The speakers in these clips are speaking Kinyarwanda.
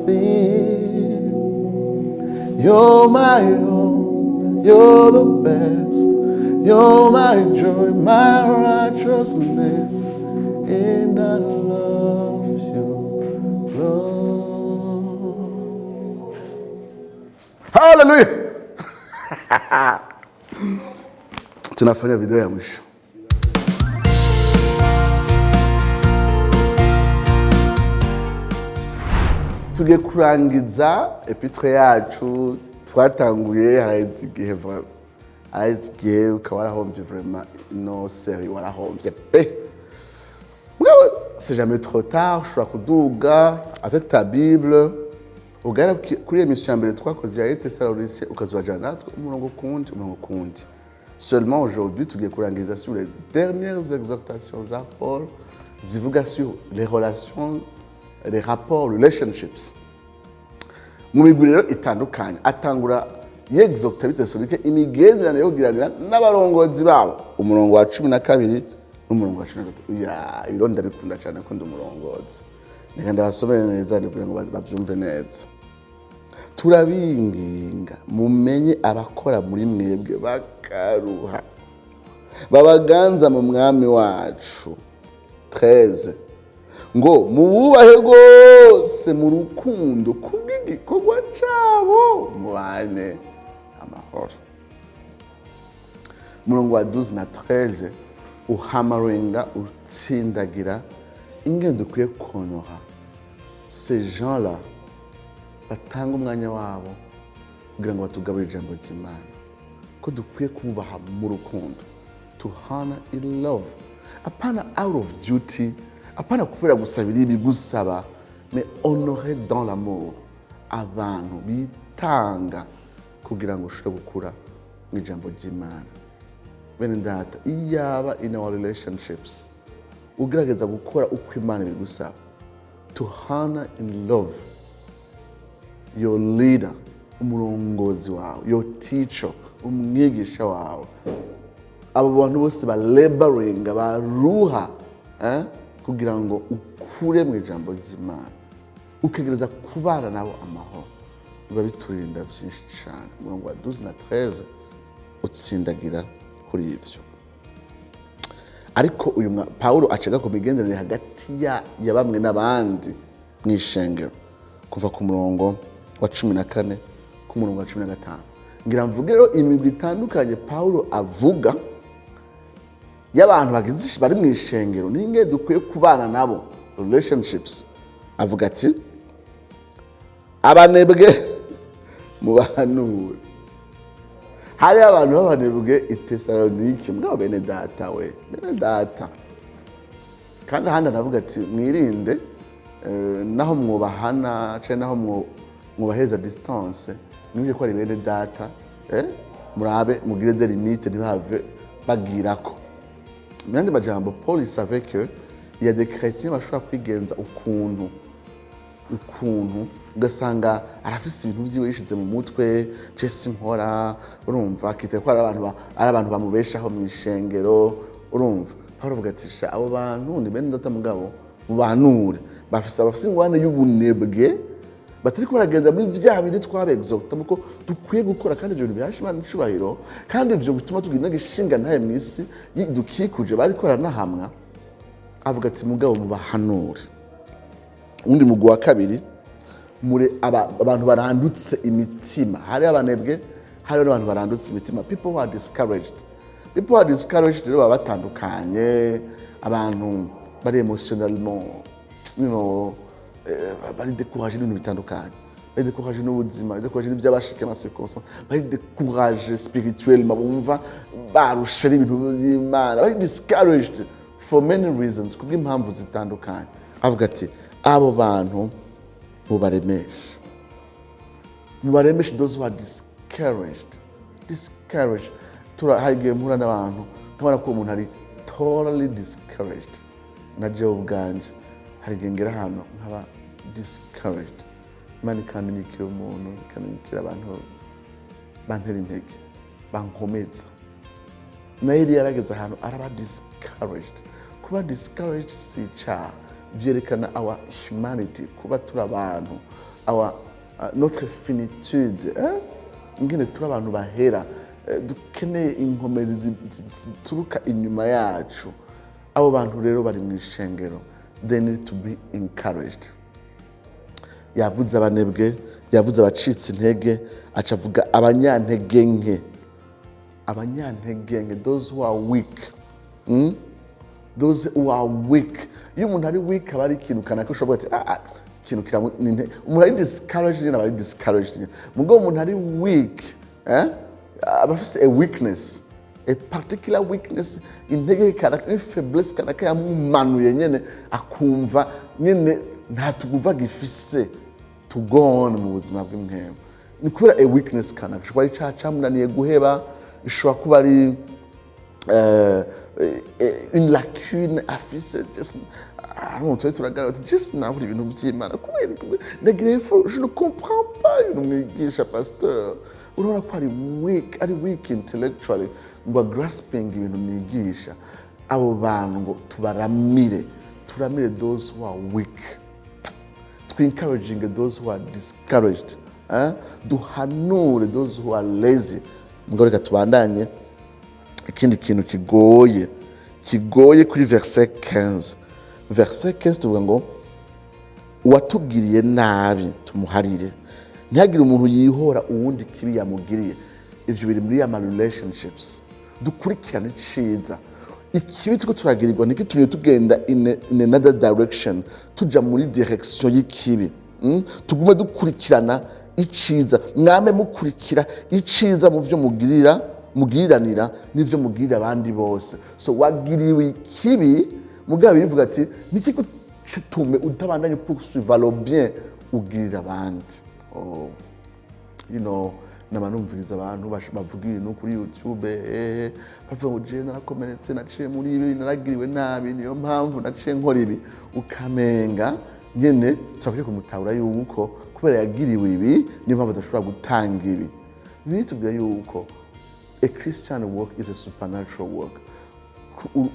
everything. You're my own, you're the best. You're my joy, my righteousness, and I love you, Lord. Hallelujah! Tunafanya video ya mwisho. Tugiye kurangiza epitre yacu twatanguye haraheze igihe ukaba warahombye vraiment ino série warahombye pe. C'est jamais trop tard, ushobora kuduga avec ta Bible ugara kuri émission mbere twakoze ya Thessaloniciens ukazwajana natwe umurongo kundi. Seulement aujourd'hui tugiye kurangiza sur les dernières exhortations za Paul zivuga sur les relations, les rapports, relationships. Mu migwi rero itandukanye atangura yexhorta bitesolike imigenderanire yo kugiranira n'abarongozi babo. Umurongo wa 12 n'umurongo wa 13. Ya ironda bikunda cyane akunda umurongozi. Nika ndabasomera neza kugira ngo bavyumve neza. Turabinginga mumenye abakora muri mwebwe bakaruha babaganza mu mwami wacu. 13 ngo mububahe gose mu rukundo kubw'igikorwa cabo mubane amahoro. Murongo wa 12 na 13 uhamarenga utsindagira ingendo dukwiye konora ces gens-là batanga umwanya wabo kugira ngo batugaburire ijambo ry'Imana, ko dukwiye kubaha mu rukundo, to honor in love, apana out of duty, apana kubera gusabira ibigusaba, mais honorer dans l'amour abantu bitanga kugira ngo ushobore gukura mu ijambo ry'Imana. Bene data, iyaba in our relationships ugerageza gukora uko Imana ibigusaba, to honor in love your leader, umurongozi wawe, your teacher, umwigisha wawe, abo bantu bose balaboringa baruha kugira ngo ukure mu ijambo ry'Imana, ukegereza kubana nabo amahoro, biba biturinda byinshi cyane. Umurongo wa 12 na 13 utsindagira kuri ivyo. Ariko uyu Paulo acaga ku migenderanire hagati ya bamwe n'abandi mw'ishengero kuva ku murongo wa 14 ku murongo wa 15. Ngira mvuge rero imigwi itandukanye Paulo avuga y'abantu bagize bari mw'ishengero ninge dukwiye kubana nabo, relationships. Avuga ati abanebwe mubahanure. Hari abantu b'abanebwe i Thessaloniki, mugabo bene data we, bene data. Kandi handi anavuga ati mwirinde naho mwubahana cyane naho mwubaheza distance, nimuje ko ari bene data, murabe mugire des limites ntibave bagirako. Mwandi majambo Paul savait que il y a des chrétiens bashobora kwigenza ukuntu ugasanga arafise ibintu byiwe yishize mu mutwe, cese nkora, urumva akite ko ari abantu bamubeshaho mu ishengero, urumva. Paulo avuga ati sha abo bantu ni bene data mugabo mubanure, bafise ingwane y'ubunebwe batari ko baragenda muri vya bindi twabexhorta muko dukwiye gukora, kandi ibyo bihasha Imana icubahiro, kandi ivyo bituma tugira n'agishinga ntaye mwisi dukikuje bari ko ranahamwa. Avuga ati mugabo mubahanure. Undi mugwi wa kabiri muri abantu barandutse imitima, hari abanebwe, hari n'abantu barandutse imitima, people who are discouraged. People who are discouraged rero baba batandukanye, abantu bari emotionnellement, bari découragés n'ibintu bitandukanye, bari découragés n'ubuzima, bari découragés n'ibyabashike ama circonstances, bari découragés spirituellement, bumva barusha n'ibintu by'Imana, bari discouraged for many reasons, kubw'impamvu zitandukanye. Avuga ati abo bantu mubaremeshe those who are discouraged. Turahagiye mpura n'abantu nkabona ko umuntu ari totally discouraged, na jewe ubwanje hari gengera hano nkaba discouraged. Imana ikamenyekera umuntu, ikamenyekera abantu bantera intege, bankomeza. Na yari yarageze ahantu araba discouraged. Kuba discouraged si cyaha, vyerekana our humanity, kuba turi abantu notre finitude, ingene turi abantu bahera, dukeneye inkomezi zituruka inyuma yacu. Abo bantu rero bari mu ishengero, they need to be encouraged. Yavuze abanebwe, yavuze abacitse intege, acavuga abanyantege nke. Abanyantege nke, those who are weak. Those who are weak. Iyo umuntu ari weak aba ari ikintu kanaka ushobora ati ikintu kiramuninte. Umuntu ari discouraged nyine aba ari discouraged. Mugabo umuntu ari weak, aba afite a weakness, a particular weakness, intege kanaka, faiblesse kanaka yamumanuye nyene akumva nyene nta tuguva gifise to go on mu buzima bw'imwemwe. Ni kubera a weakness kanaka, ushobora ari camunaniye guheba, ushobora kuba ari une lacune afise, just just now ibintu by'Imana je ne comprends pas ibintu mwigisha pasteur. Urabona ko ari weak intellectually, ngo grasping ibintu mwigisha. Abo bantu ngo turamire those who are weak, encouraging those who are discouraged, duhanure those who are lazy. Ngo reka tubandanye ikindi kintu kigoye kuri verset 15. Verset 15 tuvuga ngo uwatugiriye nabi tumuharire, ntihagire umuntu yihora uwundi kibi yamugiriye. Ivyo biri muri ama relationships, dukurikirane ciza. Ikibi tuko turagirirwa niki tumye tugenda in another direction, tuja muri direction y'ikibi. Tugume dukurikirana iciza, mwame mukurikira iciza mu vyo mugiriranira n'ivyo mugirira abandi bose. So wagiriwe ikibi, mugabo bivuga ati niki gutume utabandanye poursuivre le bien ugirira abandi. Namanumviriza abantu bavuga ibintu kuri YouTube, bavuga ngo je narakomeretse, naciye muri ibi, naragiriwe nabi, niyo mpamvu naciye nkora ibi. Ukamenga nyene turakwiye kumutahura yuko kubera yagiriwe ibi niyo mpamvu adashobora gutanga ibi. Bitubwira yuko a Christian walk is a supernatural walk.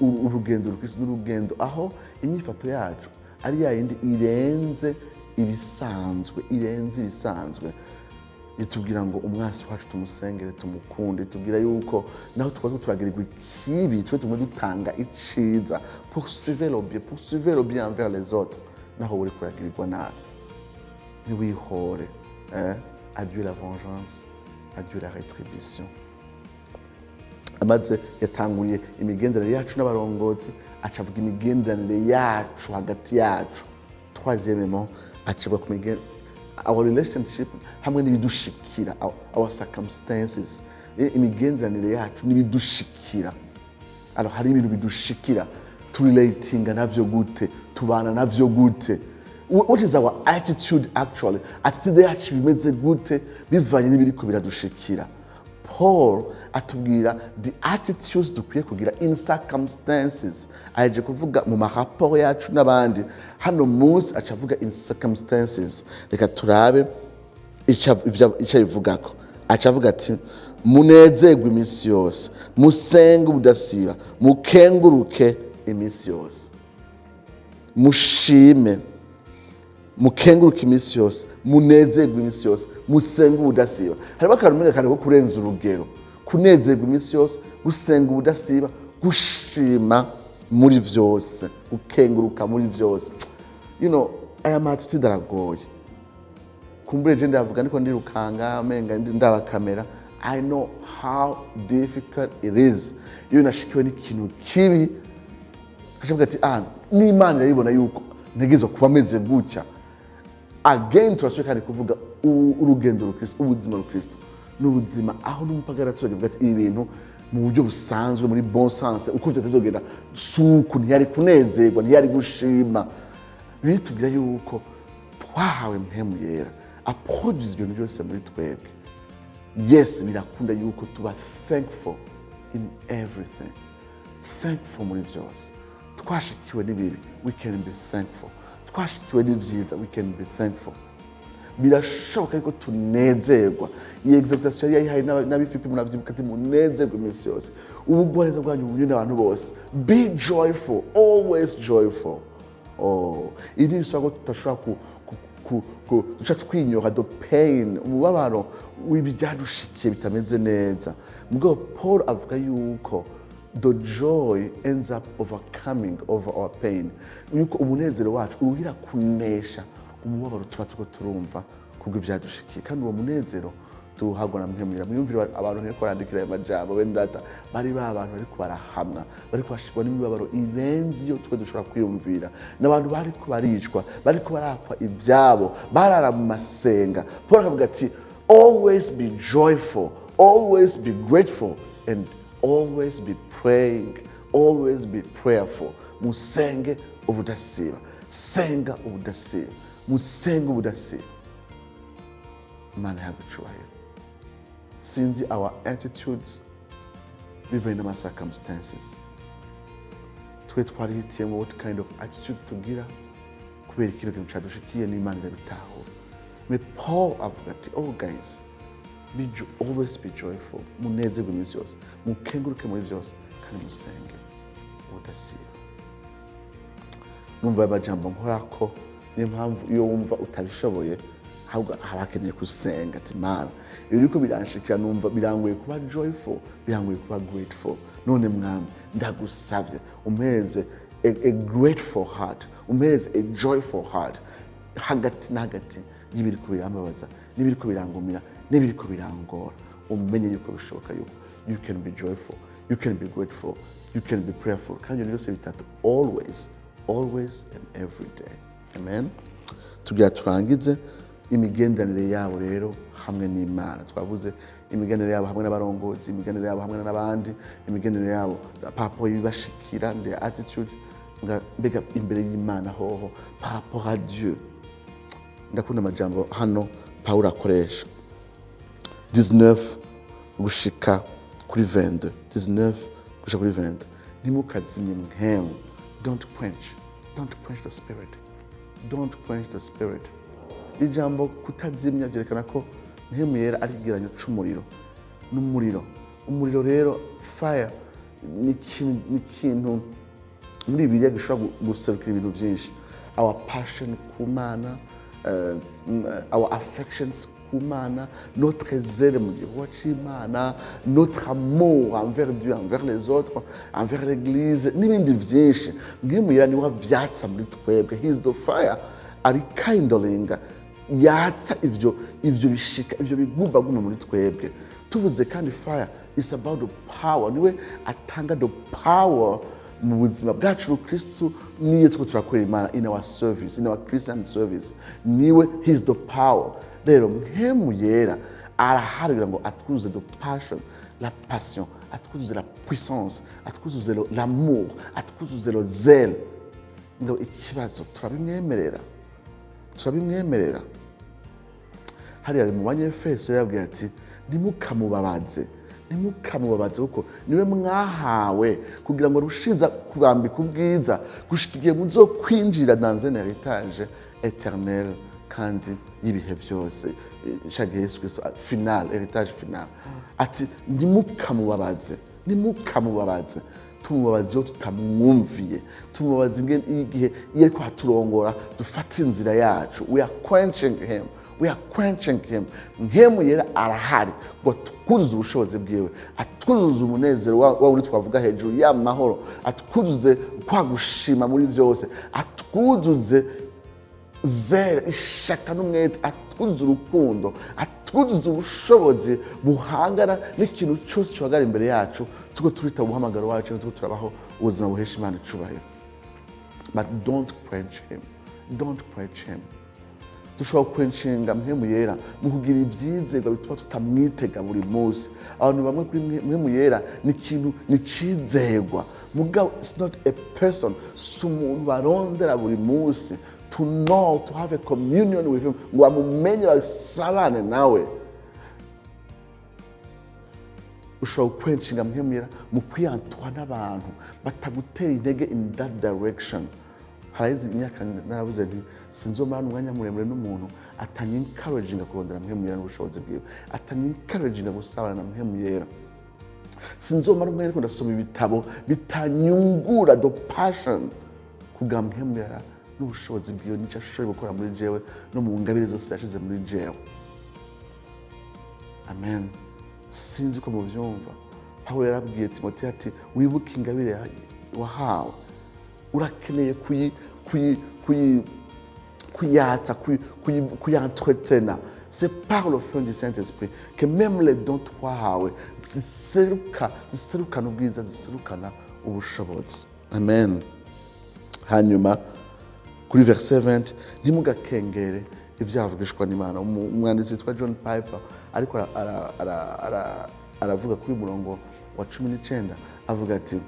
Urugendo rukristo n'urugendo aho inyifato yacu ari yayindi irenze ibisanzwe. Itubwira ngo umwasi wacu tumusengere, tumukunde. Itubwira yuko naho twari turagirirwa ikibi, twe tumwe dutanga iciza, poursuivre le bien envers les autres. Naho uri kuragirirwa nabi, ntiwihore. À Dieu la vengeance, à Dieu la rétribution. Amaze yatanguye imigenderanire yacu n'abarongozi, acavuga imigenderanire yacu hagati yacu. Troisièmement, acavuga ku our relationship hamwe n'ibidushikira, our circumstances. Imigenderanire yacu n'ibidushikira. Alors hari ibintu bidushikira, turelatinga navyo gute, tubana navyo gute. What is our attitude actually? Attitude yacu bimeze gute bivanye n'ibiriko biradushikira. Paul atubwira the attitudes dukwiye kugira in circumstances. Aje kuvuga mu maraporo yacu n'abandi. Hano munsi acavuga in circumstances. Reka turabe icyo bivugako. Acavuga ati munezerwe iminsi yose, musenge ubudasiba, mukenguruke iminsi yose, mushime, mukenguruke iminsi yose, munezerwe iminsi yose, musenge ubudasiba. Harimo akantu ko kurenza urugero. Kunezerwa iminsi yose, gusenga ubudasiba, gushima muri vyose, gukenguruka muri vyose. Aya matutsi daragoye. Kumbure je ndavuga niko ndirukanga menga ndaba kamera. I know how difficult it is. Iyo nashikiwe n'ikintu kibi, kashavuga ati n'Imana irabibona yuko ntegezwa kuba meze gutya. Again turasubira kandi kuvuga urugendo rukristo, ubuzima rukristo n'ubuzima aho n'umupagara turavuga ati ibi bintu mu buryo busanzwe muri bon sens uko bitazogenda suku ntiyari kunezerwa, ntiyari gushima. Bitubwira yuko twahawe mpemu yera aproduce ibintu byose muri twebwe. Yes, birakunda yuko tuba thankful in everything, thankful muri byose. Twashikiwe n'ibibi, we can be thankful. Twashikiwe n'ivyiza, we can be thankful. Birashoboka yuko tunezerwa. Iyi exaltation yari yayihaye n'abifipi munavyibuka ati munezerwe iminsi yose. Ubugwaneza bwanyu bunyune abantu bose. Be joyful, always joyful. Iri isoko tutashobora duca twinyora the pain, umubabaro w'ibyadushikiye bitameze neza. Mugabo Paul avuga yuko the joy ends up overcoming over our pain, yuko umunezero wacu uruhira kunesha umubabaro tuba turiko turumva kubw'ivyadushikiye, kandi uwo munezero tuwuhabwa na Mpwemu. Mwiyumvire abantu nteko barandikira ayo majambo, bene data, bari abantu bariko barahamwa, bariko bashikwa n'imibabaro irenze iyo twe dushobora kwiyumvira, n'abantu bariko baricwa, bariko barakwa ivyabo, barara mu masenga. Paul akavuga ati always be joyful, always be grateful, and always be praying, always be prayerful. Musenge ubudasiba, senga ubudasiba, musenge ubudasiba. Imana yagucubahira. Sinzi our attitudes bivanye n'ama circumstances, twe twarihitiyemo what kind of attitude tugira kubera ikintu kintu cadushikiye, n'Imana irabitahura. Me Paul avuga ati oh guys, always be joyful, munezerwe iminsi yose, mukenguruke muri byose, kandi musenge ubudasiba. Numva amajambo nkorako, niyo mpamvu iyo wumva utabishoboye haba hakeneye gusenga ati Mana, iyo uriko biranshikira numva birangoye kuba joyful, birangoye kuba grateful. None Mwami, ndagusavye umpeze a grateful heart, umpeze a joyful heart, hagati na hagati y'ibiriko birambabaza, n'ibiriko birangumira, n'ibiriko birangora. Umenye yuko bishoboka yuko you can be joyful, you can be grateful, you can be prayerful, kandi ibyo byose bitatu always, always and every day. Amen. Tugira turangize imigendanire yabo rero hamwe n'Imana. Twavuze imigendanire yabo hamwe n'abarongozi, imigendanire yabo hamwe n'abandi, imigendanire yabo papo y'ibashikira, their attitude mbega imbere y'Imana hoho par rapport à Dieu. Ndakunda amajambo hano Paul akoresha 19 gushika kuri 22, 19 gushika kuri 20. Nimukazimye Mpwemu, don't quench the spirit, don't quench the spirit. Ijambo kutazimya byerekana ko Mpwemu Yera ari ikigereranyo c'umuriro n'umuriro. Umuriro rero fire ni ikintu muri Bibiliya gishobora guserukira ibintu byinshi. Our passion ku Mana, our affections ku Mana, notre zèle mu gikorwa c'Imana, notre amour envers Dieu, envers les autres, envers l'église, n'ibindi byinshi. Mpwemu Yera niwe avyatsa muri twebwe. He is the fire ari kindling, yatsa ivyo bishika, ivyo bigubaguma muri twebwe. Tuvuze kandi fire is about the power, niwe atanga the power mu buzima bwacu Kristo, niyo turakora Imana in our service, in our Christian service. Niwe, he is the power. Rero Mpwemu Yera araharira ngo atwuzuze the passion, la passion, atwuzuze la puissance, atwuzuze l'amour, atwuzuze le zèle. Ngo ikibazo turabimwemerera. Hariya mu Banyefeso yabwiye ati ntimukamubabaze kuko niwe mwahawe kugira ngo rushiza kubambika ubwiza gushika igihe muzo kwinjira dans un héritage éternel kandi y'ibihe byose, chaque Yesu Kristo final, héritage final. Ati ntimukamubabaze, tumubabaze iyo tutamwumviye, tumubabaze igihe yeriko haturongora dufata inzira yacu. We are quenching him. Mpwemu Yera arahari ngo atwuzuze ubushobozi bwiwe, atwuzuze umunezero wa uri twavuga hejuru y'amahoro, atwuzuze kwagushima muri byose, atwuzuze zere ishaka n'umwete, atwuzuze urukundo, atwuzuze ubushobozi buhangana n'ikintu cyose cyagara imbere yacu, tuko turita ubuhamagaro wacu, tuko turabaho ubuzima buhesha Imana icubahiro. But don't quench him. Dushobora kwenchinga Mpwemu Yera mu kugira ivyizerwa bituma tutamwitega buri munsi. Abantu bamwe kuri Mpwemu Yera ni ikintu nicizerwa, mugabo it's not a person, sumuntu barondera buri munsi to know, to have a communion with him, ngo amumenye basabane nawe. Ushobora kwenchinga Mpwemu Yera mu kwiyantura n'abantu batagutera intege in that direction. Harayizi imyaka narabuze nti sinzomara n'umwanya muremure n'umuntu atanyencouraginga kurondera Mpwemu Yera n'ubushobozi bwiwe, atanyencouraginga gusabana na Mpwemu Yera. Sinzomara umwanya ariko ndasoma ibitabo bitanyungura the passion kugira Mpwemu Yera n'ubushobozi bwiwe n'icyo ashoboye gukora muri jewe no mu ngabire zose yashize muri jewe. Amen. Sinzi uko mubyumva. Pawulo yarabwiye Timoteyo ati wibuke ingabire wahawe, urakeneye kuyatsa, kuyentretena. C'est par le feu du Saint-Esprit que même les dons twahawe ziserukana ubwiza, ziserukana ubushobozi. Amen. Hanyuma kuri verset 20, ntimugakengere ibyavugishwa n'Imana. Umwanditsi witwa John Piper ariko aravuga kuri murongo wa 19, avuga ati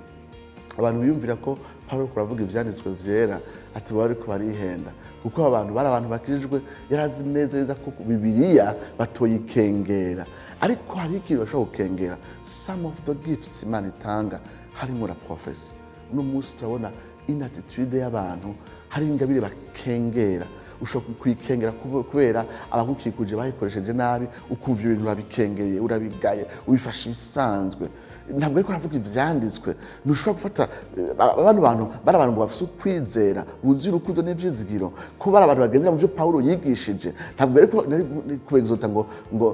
abantu biyumvira ko Pawulo kuravuga ibyanditswe byera ati bari ko barihenda, kuko abantu bari abantu bakirijwe, yarazi neza ko Bibiliya batoyikengera. Ariko hari ikintu bashobora gukengera, some of the gifts Imana itanga harimo la prophecy. Uno munsi turabona inattitude y'abantu, hari ingabire bakengera. Ushobora kwikengera kubera abagukikuje bayikoresheje nabi, ukumva ibintu urabikengeye, urabigaye, ubifasha ibisanzwe. Ntabwo ariko aravuga ivyanditswe. Ntushobora gufata abantu bari abantu bafite ukwizera, buzuye urukundo n'ivyizigiro, ko bari abantu bagendera mu byo Pawulo yigishije. Ntabwo ariko kubegizota ngo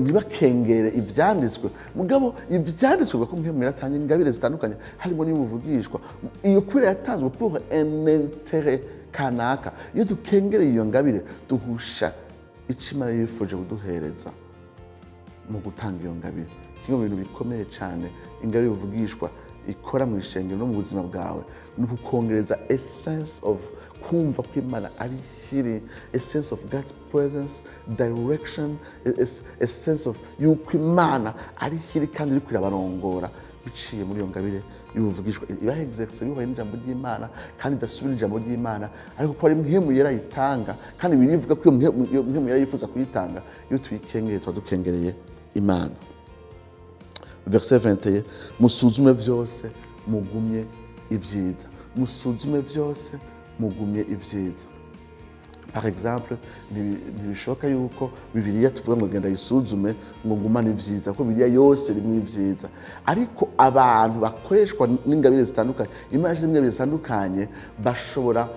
ntibakengere ivyanditswe. Mugabo ivyanditswe ko mpemera atanga ingabire zitandukanye, harimo n'ubuvugishwa. Iyo kure yatanzwe pour un intérêt kanaka. Iyo dukengereye iyo ngabire duhusha icimana yifuje kuduhereza mu gutanga iyo ngabire. Kimwe mu bintu bikomeye cyane ingabire buvugishwa ikora mu ishengero no mu buzima bwawe, ni ukukongereza essence of kumva ko Imana ari hiri, essence of God's presence, direction, a sense of yuko Imana ari hiri kandi iri kurabarongora biciye muri iyo ngabire y'ubuvugishwa. Iba exercise bihuye n'ijambo ry'Imana kandi idasubira ijambo ry'Imana, ariko ko ari mpemu yera yitanga, kandi birivuga ko iyo mpemu yera yifuza kuyitanga. Iyo tuyikengeye tuba dukengereye Imana. Verset 21, musuzume vyose mugumye ivyiza. Musuzume vyose mugumye ivyiza. Par exemple, ntibishoboka yuko Bibiliya tuvuga ngo genda yisuzume ngo ngumane ivyiza, kuko Bibiliya yose rimwe ivyiza. Ariko abantu bakoreshwa n'ingabire zitandukanye, Imana y'ingabire zitandukanye, bashobora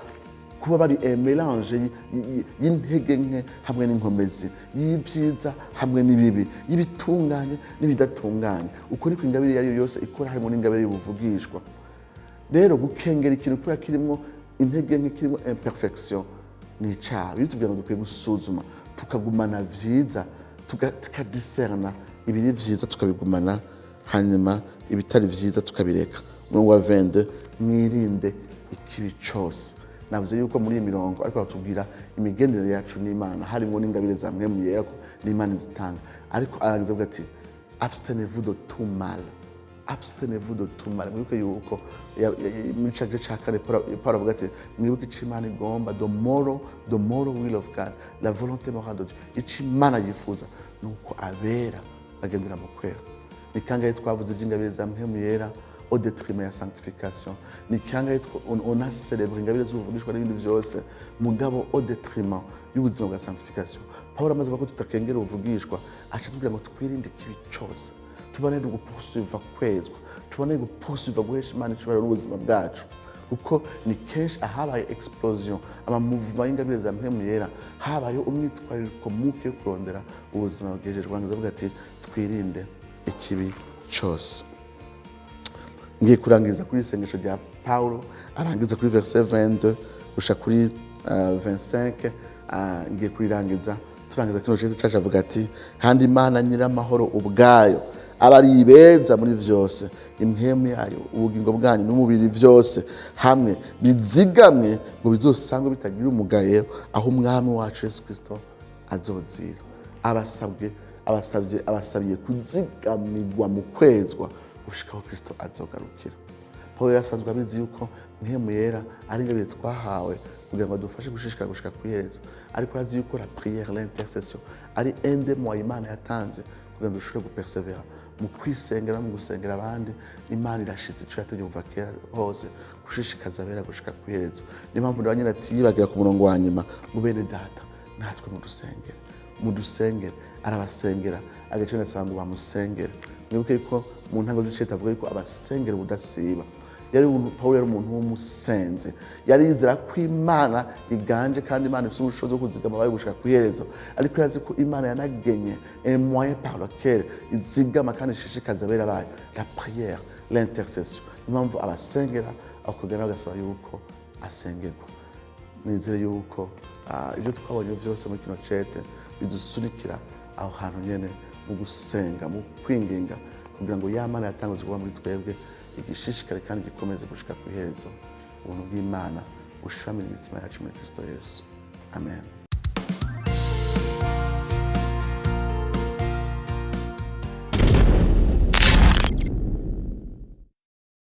kuba bari mélange y'intege nke hamwe n'inkomezi, y'ivyiza hamwe n'ibibi, y'ibitunganye n'ibidatunganye. Uko niko ingabire yari yose ikora, harimo n'ingabire y'ubuvugishwa. Rero gukengera ikintu kubera kirimo intege nke, kirimo imperfection, ni icaha. Bitubwira ngo dukwiye gusuzuma tukagumana vyiza, tukadiscerna ibiri vyiza tukabigumana, hanyuma ibitari vyiza tukabireka. Umurongo wa 22, mwirinde ikibi cose. Navuze yuko muri iyi mirongo ariko batubwira imigenderere yacu n'Imana, harimo n'ingabire za mpemu yera n'Imana zitanga. Ariko arangiza avuga ati abstenez-vous de tout mal. Abstenez-vous de tout mal. Mwibuke yuko muri ca gice ca kane Pawulo avuga ati mwibuke ico Imana igomba, the moral will of God, la volonté morale de Dieu. Ico Imana yifuza nuko abera bagendera mu kwera. Ni kangahe twavuze iby'ingabire za mpemu yera au détriment ya sanctification. Ni kangahe on a célébré ingabire z'ubuvugishwa n'ibindi byose, mugabo au détriment y'ubuzima bwa sanctification. Pawulo amaze ko tutakengera ubuvugishwa, aca tubwira ngo twirinde ikibi cyose, tubone gupursuvwa kwezwa, tubone gupursuvwa guhesha Imana icubahiro n'ubuzima bwacu. Kuko ni kenshi ahabaye explosion amamuvuma y'ingabire za mpemu yera, habaye umwitwariko muke yo kurondera ubuzima bwejejwe. Wangiza avuga ati twirinde ikibi cyose. Ngiye kurangiriza kuri isengesho rya Pawulo, arangiza kuri verset 22 usha kuri 25. Ngiye kurirangiza turangiza kino cyo cyaje avuga ati handi Imana nyiramahoro ubwayo abari ibeza muri vyose, impemu yayo, ubugingo bwanyu n'umubiri byose hamwe bizigamwe ngo bizosangwe bitagira umugayo, aho umwami wacu Yesu Kristo azozira. Abasabye kuzigamirwa mu kwezwa gushikaho Kristo azogarukira. Pawulo yasanzwe abizi yuko mpemu yera ari ingabire twahawe kugira ngo dufashe gushishikara gushika kwiherezo, ariko azi yuko la prière, l'intercession ari un des moyens Imana yatanze kugira ngo dushobore gupersevera mu kwisengera, mu gusengera abandi. Imana irashitse ico yategeye kuva kera hose gushishikaza abera gushika kwiherezo. Ni mpamvu ndabanyira ati yibagira ku murongo wa nyuma ngo bene data natwe mudusengere, arabasengera agaciro nasanga bamusengera. Mwibuke ko mu ntango z'iceta avuga yuko abasengera ubudasiba. Pawulo yari umuntu w'umusenzi, yarizera ko Imana iganje kandi Imana ifite ubushobozi bwo kuzigama abari gushika ku iherezo, ariko yazi ko Imana yanagenye un moyen par lequel izigama kandi ishishikaza abera bayo, la prière, l'intercession. Impamvu abasengera akugana agasaba yuko asengerwa. Nizere yuko ibyo twabonye byose muri kino cete bidusunikira aho hantu nyene mu gusenga, mu kwinginga kugira ngo ya Mana yatanguze kuba muri twebwe igishishikare kandi gikomeze gushika ku iherezo. Ubuntu bw'Imana bushamira imitima yacu muri Kristo Yesu. Amen.